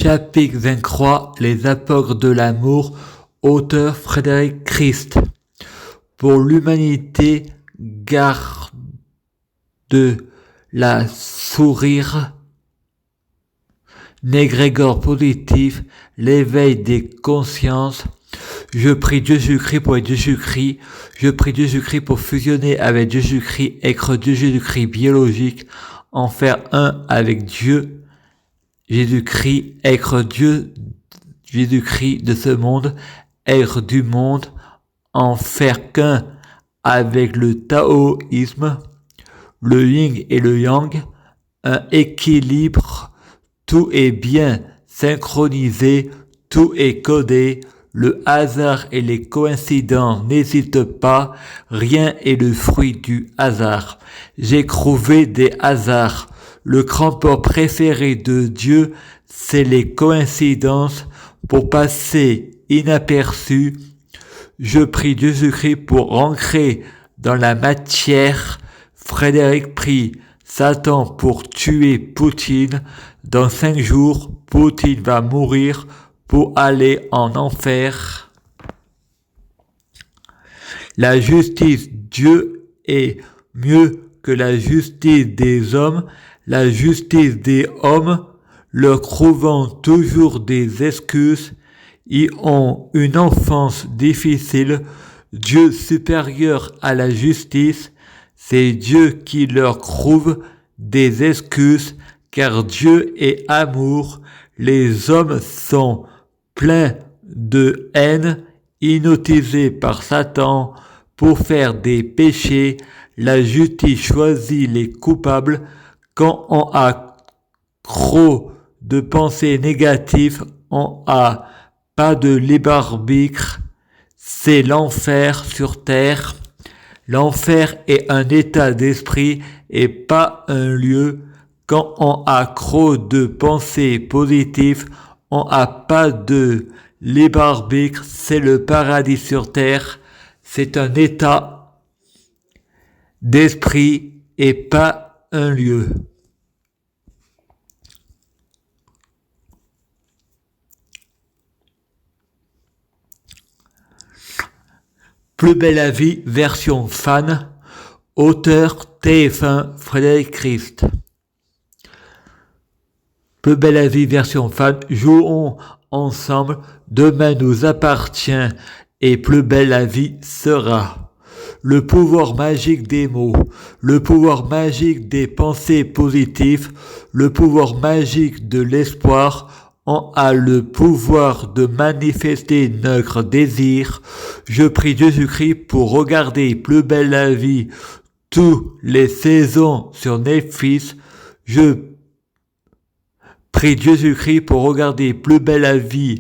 Chapitre 23, les apôtres de l'amour, auteur Frédéric Christ. Pour l'humanité, garde la sourire, négrégore positif, l'éveil des consciences. Je prie Jésus-Christ pour être Jésus-Christ. Je prie Jésus-Christ pour fusionner avec Jésus-Christ, être Dieu Jésus-Christ biologique, en faire un avec Dieu. Jésus-Christ, être Dieu, Jésus-Christ de ce monde, être du monde, en faire qu'un avec le taoïsme, le yin et le yang, un équilibre, tout est bien synchronisé, tout est codé, le hasard et les coïncidences n'hésitent pas, rien est le fruit du hasard. J'ai trouvé des hasards. Le crampon préféré de Dieu, c'est les coïncidences pour passer inaperçues. Je prie Jésus-Christ pour ancrer dans la matière. Frédéric prie Satan pour tuer Poutine. Dans 5 jours, Poutine va mourir pour aller en enfer. La justice, Dieu est mieux que la justice des hommes. La justice des hommes, leur trouvant toujours des excuses, ils ont une enfance difficile. Dieu supérieur à la justice, c'est Dieu qui leur trouve des excuses, car Dieu est amour. Les hommes sont pleins de haine, hypnotisés par Satan pour faire des péchés. La justice choisit les coupables. Quand on a trop de pensées négatives, on a pas de libre arbitre. C'est l'enfer sur terre. L'enfer est un état d'esprit et pas un lieu. Quand on a trop de pensées positives, on a pas de libre arbitre. C'est le paradis sur terre. C'est un état d'esprit et pas un lieu. Plus belle la vie, version fan, auteur TF1 Frédéric Christ. Plus belle la vie, version fan, jouons ensemble, demain nous appartient et plus belle la vie sera. Le pouvoir magique des mots, le pouvoir magique des pensées positives, le pouvoir magique de l'espoir, on a le pouvoir de manifester notre désir. Je prie Jésus-Christ pour regarder plus belle la vie, toutes les saisons sur Netflix. Je prie Jésus-Christ pour regarder plus belle la vie,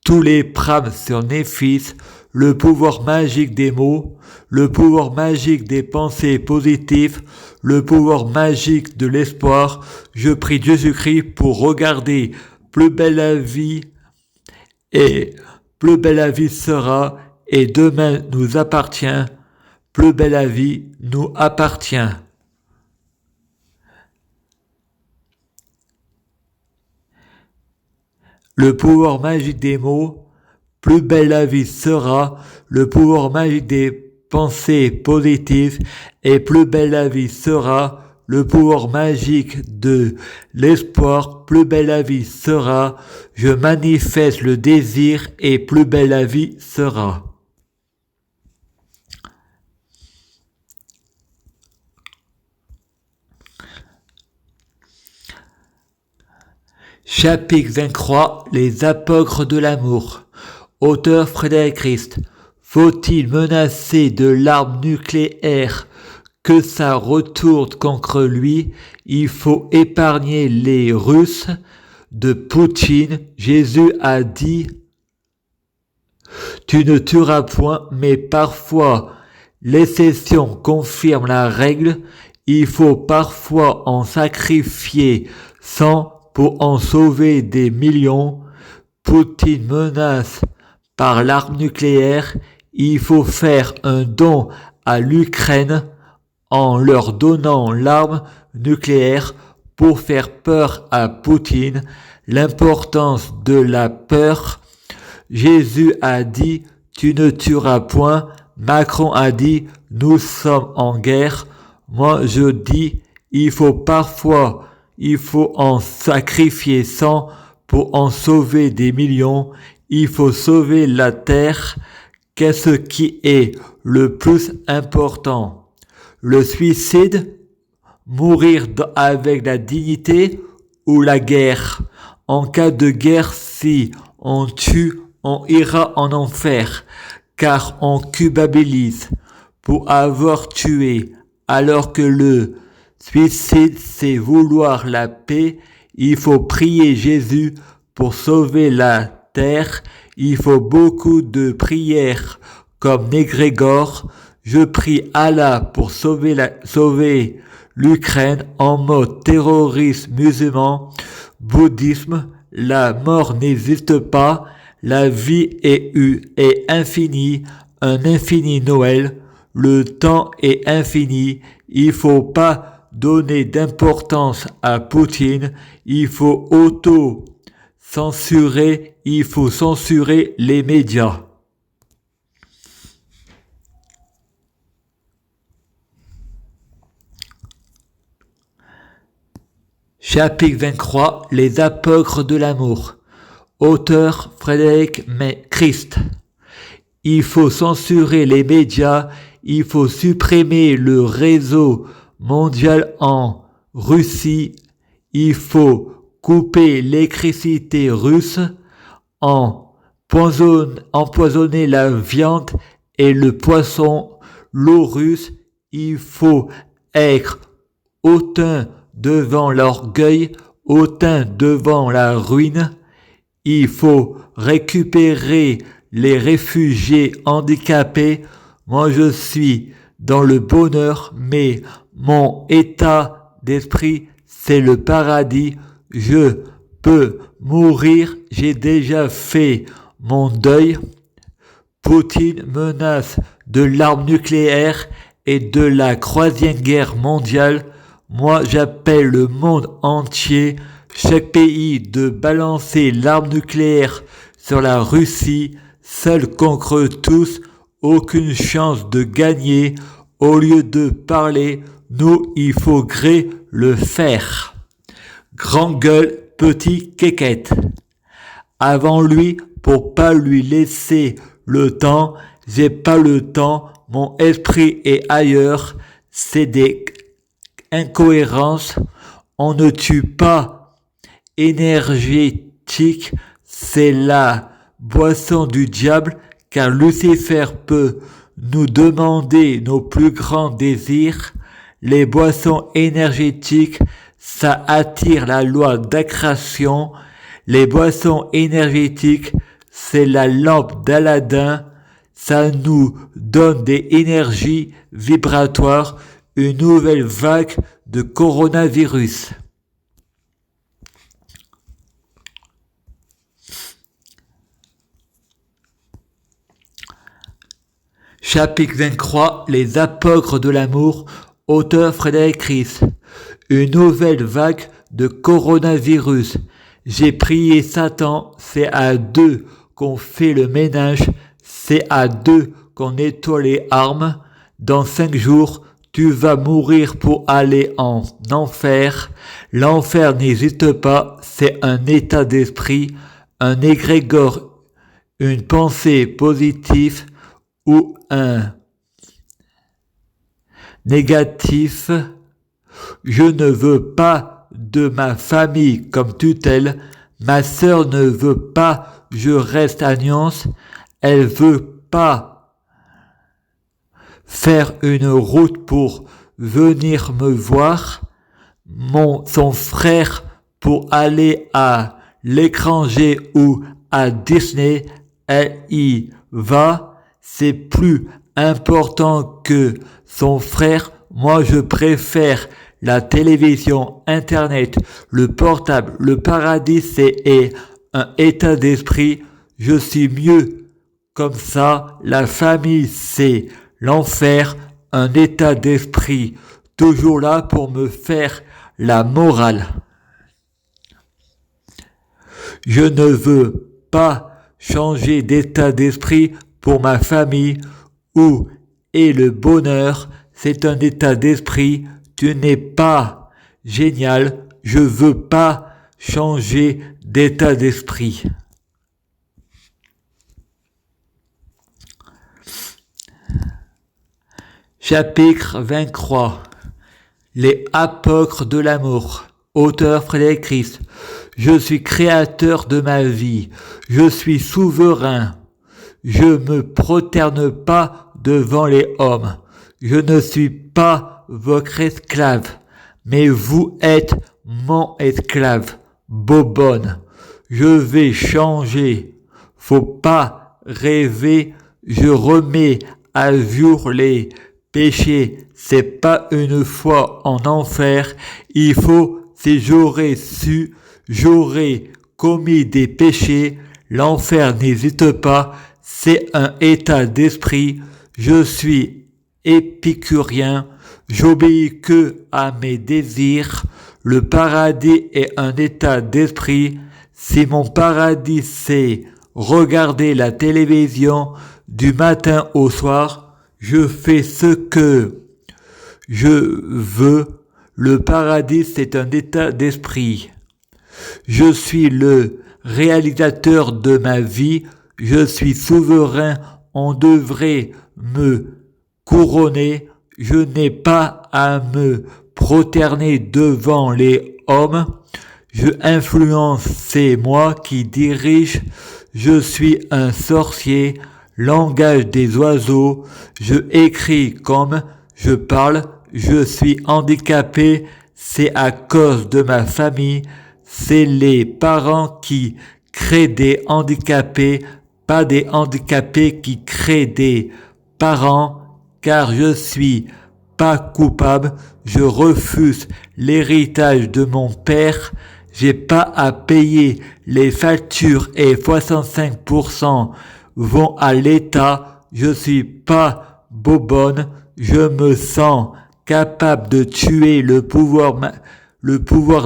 tous les prames sur Netflix. Le pouvoir magique des mots, le pouvoir magique des pensées positives, le pouvoir magique de l'espoir. Je prie Jésus-Christ pour regarder plus belle la vie et plus belle la vie sera et demain nous appartient. Plus belle la vie nous appartient. Le pouvoir magique des mots, plus belle la vie sera, le pouvoir magique des pensées positives et plus belle la vie sera, le pouvoir magique de l'espoir, plus belle la vie sera, je manifeste le désir et plus belle la vie sera. Chapitre 23, les apôtres de l'amour. Auteur Frédéric Christ. Faut-il menacer de l'arme nucléaire que ça retourne contre lui? Il faut épargner les Russes de Poutine. Jésus a dit « Tu ne tueras point », mais parfois l'exception confirme la règle. Il faut parfois en sacrifier 100 pour en sauver des millions. Poutine menace par l'arme nucléaire, il faut faire un don à l'Ukraine en leur donnant l'arme nucléaire pour faire peur à Poutine. l'importance de la peur. Jésus a dit, tu ne tueras point. Macron a dit, nous sommes en guerre. Moi, je dis, il faut en sacrifier 100 pour en sauver des millions. Il faut sauver la terre. Qu'est-ce qui est le plus important? Le suicide, mourir avec la dignité ou la guerre? En cas de guerre, si on tue, on ira en enfer, car on culpabilise pour avoir tué, alors que le suicide, c'est vouloir la paix. Il faut prier Jésus pour sauver la terre. Il faut beaucoup de prières comme Négrégor. Je prie Allah pour sauver l'Ukraine en mode terroriste musulman, bouddhisme. La mort n'existe pas. La vie est infinie, un infini Noël. Le temps est infini. Il faut pas donner d'importance à Poutine. Il faut censurer, il faut censurer les médias. Chapitre 23, les apôtres de l'amour. Auteur Frédéric Christ. Il faut censurer les médias, il faut supprimer le réseau mondial en Russie, il faut couper l'électricité russe, empoisonner la viande et le poisson, l'eau russe. Il faut être hautain devant l'orgueil, hautain devant la ruine. Il faut récupérer les réfugiés handicapés. Moi, je suis dans le bonheur, mais mon état d'esprit, c'est le paradis. Je peux mourir, j'ai déjà fait mon deuil. Poutine menace de l'arme nucléaire et de la troisième guerre mondiale. Moi, j'appelle le monde entier, chaque pays, de balancer l'arme nucléaire sur la Russie, seul contre tous, aucune chance de gagner. Au lieu de parler, nous, il faudrait le faire. Grand gueule, petit quéquette. Avant lui, pour pas lui laisser le temps, j'ai pas le temps, mon esprit est ailleurs, c'est des incohérences. On ne tue pas énergétique, c'est la boisson du diable, car Lucifer peut nous demander nos plus grands désirs. Les boissons énergétiques, ça attire la loi d'attraction. Les boissons énergétiques, c'est la lampe d'Aladin. Ça nous donne des énergies vibratoires, une nouvelle vague de coronavirus. Chapitre 23, les apôtres de l'amour, auteur Frédéric Christ. Une nouvelle vague de coronavirus. J'ai prié Satan, c'est à deux qu'on fait le ménage, c'est à deux qu'on nettoie les armes. Dans 5 jours, tu vas mourir pour aller en enfer. L'enfer n'existe pas, c'est un état d'esprit, un égrégore, une pensée positive ou un négatif. Je ne veux pas de ma famille comme tutelle. Ma sœur ne veut pas, je reste à Nyons. Elle veut pas faire une route pour venir me voir. Son frère pour aller à l'étranger ou à Disney, elle y va. C'est plus important que son frère. Moi, je préfère la télévision, Internet, le portable. Le paradis, c'est un état d'esprit. Je suis mieux comme ça. La famille, c'est l'enfer, un état d'esprit. Toujours là pour me faire la morale. Je ne veux pas changer d'état d'esprit pour ma famille où est le bonheur, c'est un état d'esprit, tu n'es pas génial, je veux pas changer d'état d'esprit. Chapitre 23. Les apôtres de l'amour. Auteur Frédéric Christ. Je suis créateur de ma vie. Je suis souverain. Je me prosterne pas devant les hommes. Je ne suis pas votre esclave, mais vous êtes mon esclave. Bobonne. Je vais changer. Faut pas rêver. Je remets à jour les péché, c'est pas une fois en enfer, il faut, si j'aurais su, j'aurais commis des péchés, l'enfer n'hésite pas, c'est un état d'esprit, je suis épicurien, j'obéis que à mes désirs, le paradis est un état d'esprit, si mon paradis c'est regarder la télévision du matin au soir, je fais ce que je veux. Le paradis, c'est un état d'esprit. Je suis le réalisateur de ma vie. Je suis souverain. On devrait me couronner. Je n'ai pas à me prosterner devant les hommes. Je influence, c'est moi qui dirige. Je suis un sorcier. Langage des oiseaux, je écris comme je parle, je suis handicapé, c'est à cause de ma famille, c'est les parents qui créent des handicapés, pas des handicapés qui créent des parents, car je suis pas coupable, je refuse l'héritage de mon père, j'ai pas à payer les factures et 65% vont à l'État, je suis pas bobonne, je me sens capable de tuer le pouvoir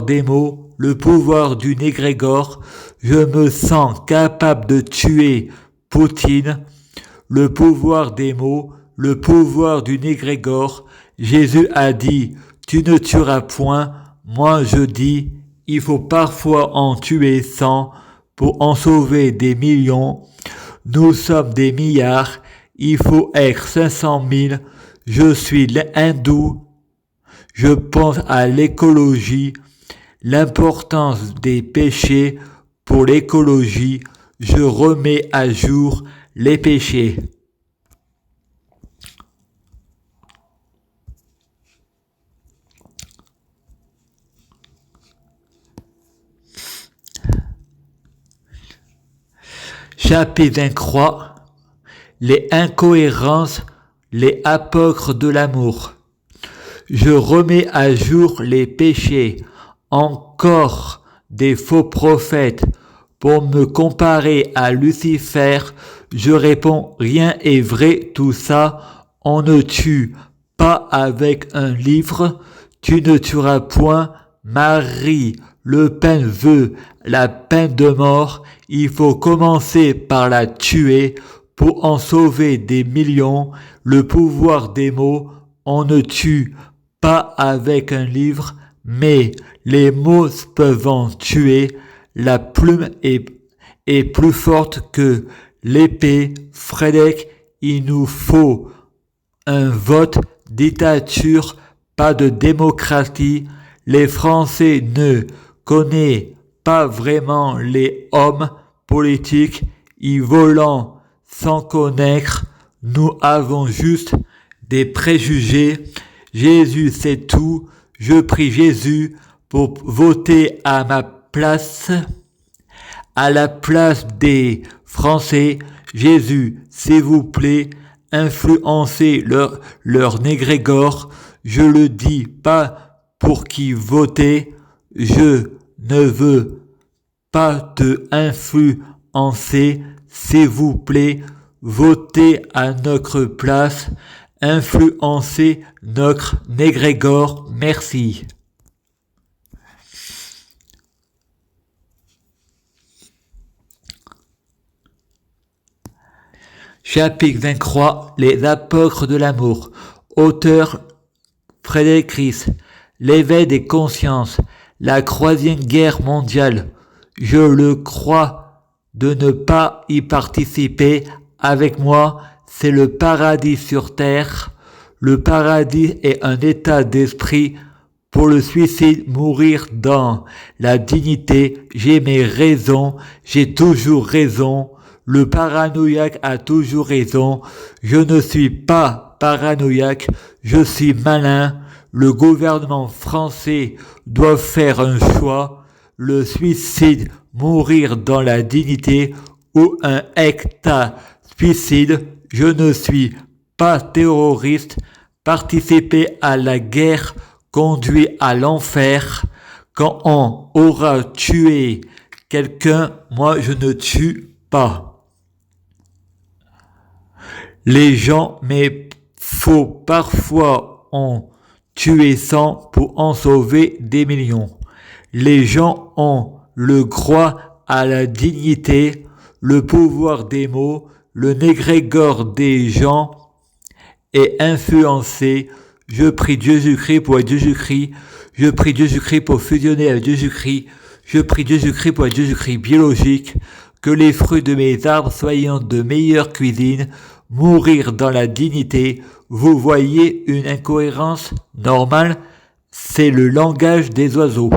des mots, le pouvoir du négrégore, je me sens capable de tuer Poutine, le pouvoir des mots, le pouvoir du négrégore. Jésus a dit, tu ne tueras point, moi je dis, il faut parfois en tuer 100 pour en sauver des millions. Nous sommes des milliards, il faut être 500 000, je suis hindou, je pense à l'écologie, l'importance des péchés pour l'écologie, je remets à jour les péchés. Chapitre 23. Les incohérences, les apôtres de l'amour. Je remets à jour les péchés, encore des faux prophètes. Pour me comparer à Lucifer, je réponds rien est vrai, tout ça, on ne tue pas avec un livre, tu ne tueras point, Marie Le Pen veut la peine de mort, il faut commencer par la tuer pour en sauver des millions, le pouvoir des mots, on ne tue pas avec un livre, mais les mots peuvent en tuer, la plume est plus forte que l'épée. Frédéric, il nous faut un vote dictature, pas de démocratie. Les Français ne connaissent pas vraiment les hommes politiques, ils volent sans connaître. Nous avons juste des préjugés. Jésus c'est tout. Je prie Jésus pour voter à ma place, à la place des Français. Jésus, s'il vous plaît, influencez leur négrégore. Je le dis pas pour qui voter. Je ne veux pas te influencer. S'il vous plaît, votez à notre place. Influencez notre négrégore. Merci. Chapitre 23, les apôtres de l'amour. Auteur Frédéric Ries. L'éveil des consciences. La troisième guerre mondiale. Je le crois de ne pas y participer. Avec moi, c'est le paradis sur terre. Le paradis est un état d'esprit. Pour le suicide, mourir dans la dignité. J'ai mes raisons. J'ai toujours raison. Le paranoïaque a toujours raison. Je ne suis pas paranoïaque, je suis malin. Le gouvernement français doit faire un choix. Le suicide, mourir dans la dignité ou un état suicide. Je ne suis pas terroriste. Participer à la guerre conduit à l'enfer. Quand on aura tué quelqu'un, moi je ne tue pas. Les gens, mais faut parfois en tuer 100 pour en sauver des millions. Les gens ont le droit à la dignité, le pouvoir des mots, le négrégore des gens est influencé. Je prie Jésus-Christ pour être Jésus-Christ. Je prie Jésus-Christ pour fusionner avec Jésus-Christ. Je prie Jésus-Christ pour être Jésus-Christ biologique. Que les fruits de mes arbres soient de meilleure cuisine. Mourir dans la dignité. Vous voyez une incohérence normale, c'est le langage des oiseaux.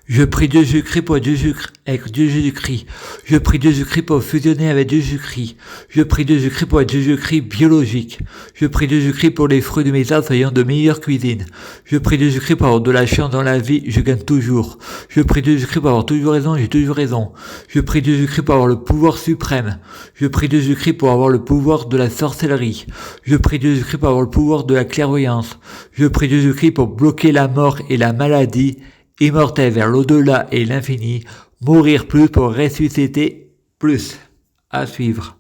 Je prie Jésus-Christ pour être Jésus-Christ. Je prie Jésus-Christ pour fusionner avec Jésus-Christ. Je prie Jésus-Christ pour être Jésus-Christ biologique. Je prie Jésus-Christ pour les fruits de mes arbres soyant de meilleure cuisine. Je prie Jésus-Christ pour avoir de la chance dans la vie, je gagne toujours. Je prie Jésus-Christ pour avoir toujours raison, j'ai toujours raison. Je prie Jésus-Christ pour avoir le pouvoir suprême. Je prie Jésus-Christ pour avoir le pouvoir de la sorcellerie. Je prie Jésus-Christ pour avoir le pouvoir de la clairvoyance. Je prie Jésus-Christ pour bloquer la mort et la maladie. Immortel vers l'au-delà et l'infini, mourir plus pour ressusciter plus. À suivre.